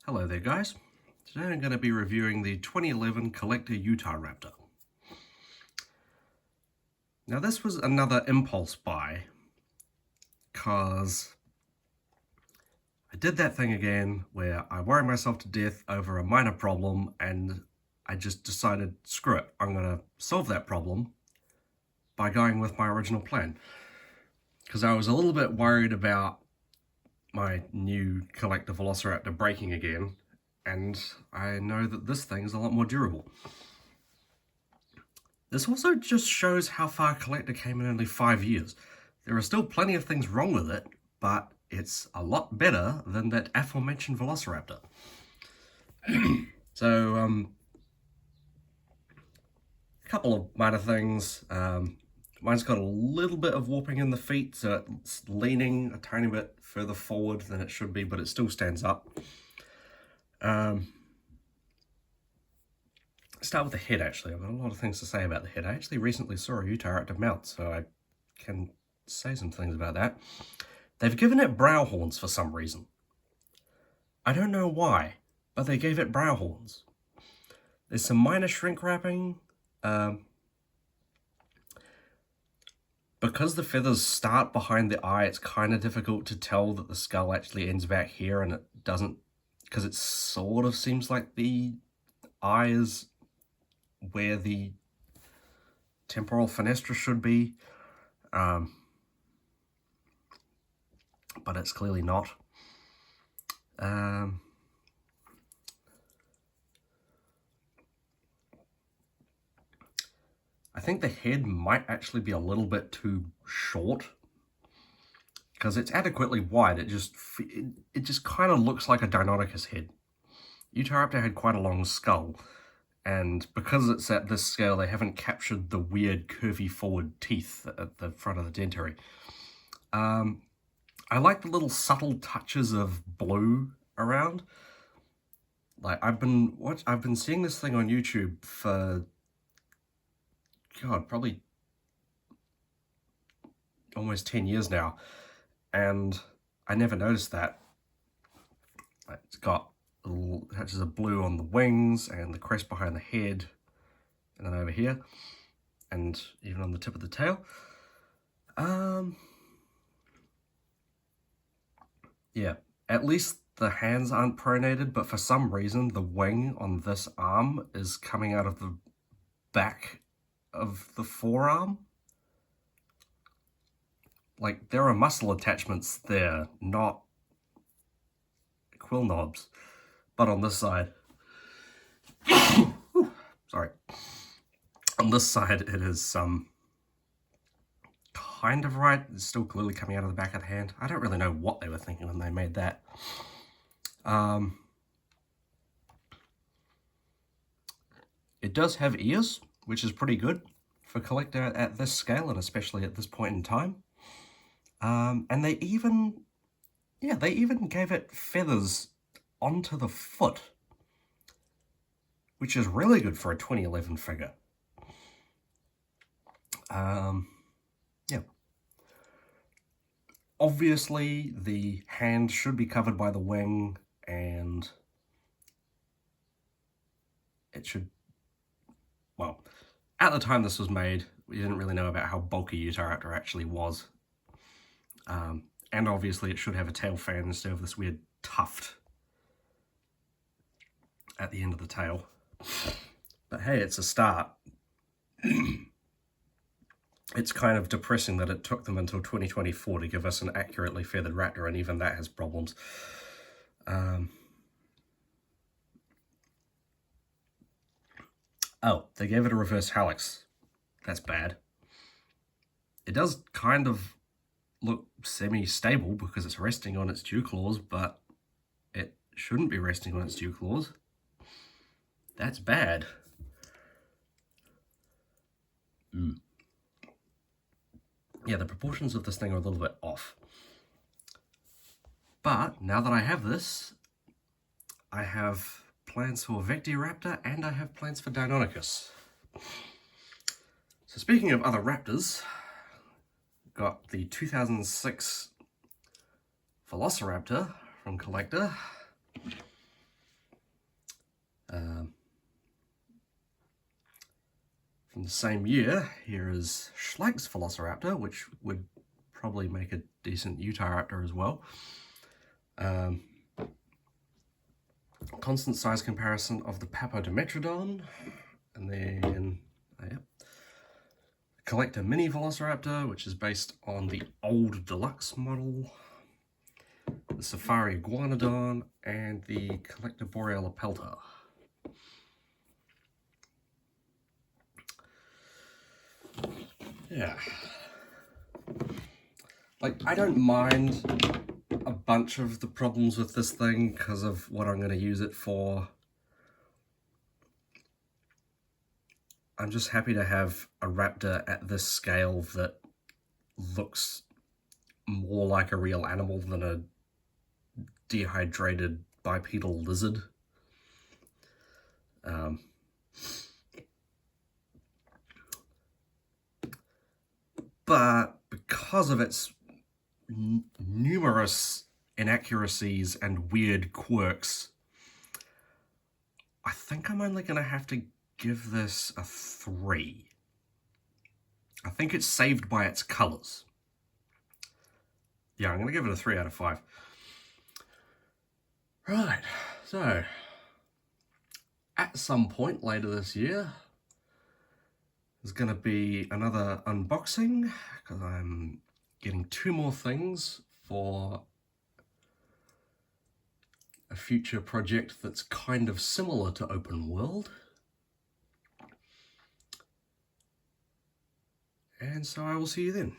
Hello there guys, today I'm going to be reviewing the 2011 CollectA Utahraptor. Now this was another impulse buy, because I did that thing again where I worried myself to death over a minor problem and I just decided, screw it, I'm going to solve that problem by going with my original plan. Because I was a little bit worried about my new CollectA Velociraptor breaking again, and I know that this thing is a lot more durable. This also just shows how far CollectA came in only 5 years. There are still plenty of things wrong with it, but it's a lot better than that aforementioned Velociraptor. So, a couple of minor things. Mine's got a little bit of warping in the feet, so it's leaning a tiny bit further forward than it should be, but it still stands up. Start with the head, actually. I've got a lot of things to say about the head. I actually recently saw a Utahraptor mount, so I can say some things about that. They've given it brow horns for some reason. I don't know why, but they gave it brow horns. There's some minor shrink wrapping. Because the feathers start behind the eye, it's kind of difficult to tell that the skull actually ends back here, and it doesn't, because it sort of seems like the eye is where the temporal fenestra should be, but it's clearly not. I think the head might actually be a little bit too short, because it's adequately wide. It just kind of looks like a Deinonychus head. Utahraptor had quite a long skull, and because it's at this scale, they haven't captured the weird curvy forward teeth at the front of the dentary. I like the little subtle touches of blue around. Like I've been seeing this thing on YouTube for, God, probably almost 10 years now, and I never noticed that. It's got little touches of blue on the wings and the crest behind the head, and then over here, and even on the tip of the tail. Yeah, at least the hands aren't pronated, but for some reason the wing on this arm is coming out of the back of the forearm. Like, there are muscle attachments there, not quill knobs. But on this side, sorry, on this side it is kind of right. It's still clearly coming out of the back of the hand. I don't really know what they were thinking when they made that. It does have ears, which is pretty good for CollectA at this scale, and especially at this point in time. And they even gave it feathers onto the foot, which is really good for a 2011 figure. Yeah. Obviously, the hand should be covered by the wing, and it should, well, at the time this was made, we didn't really know about how bulky Utahraptor actually was. And obviously it should have a tail fan instead of this weird tuft at the end of the tail. But hey, it's a start. It's kind of depressing that it took them until 2024 to give us an accurately feathered raptor, and even that has problems. Oh, they gave it a reverse hallux. That's bad. It does kind of look semi-stable because it's resting on its dew claws, but it shouldn't be resting on its dew claws. That's bad. Yeah, the proportions of this thing are a little bit off. But now that I have this, I have plans for Vectiraptor and I have plans for Deinonychus. So speaking of other raptors, got the 2006 Velociraptor from CollectA. the same year, here is Schleich's Velociraptor, which would probably make a decent Utahraptor as well. Constant size comparison of the Papodimetrodon, and then CollectA Mini Velociraptor, which is based on the old deluxe model, the Safari Iguanodon, and the CollectA Borealopelta. Yeah. Like, I don't mind a bunch of the problems with this thing because of what I'm going to use it for. I'm just happy to have a raptor at this scale that looks more like a real animal than a dehydrated bipedal lizard. But because of its numerous inaccuracies and weird quirks, I think I'm only going to have to give this a 3. I think it's saved by its colors. Yeah, I'm going to give it a 3 out of 5. Right, so at some point later this year, there's going to be another unboxing because I'm getting 2 more things for a future project that's kind of similar to open world. And so I will see you then.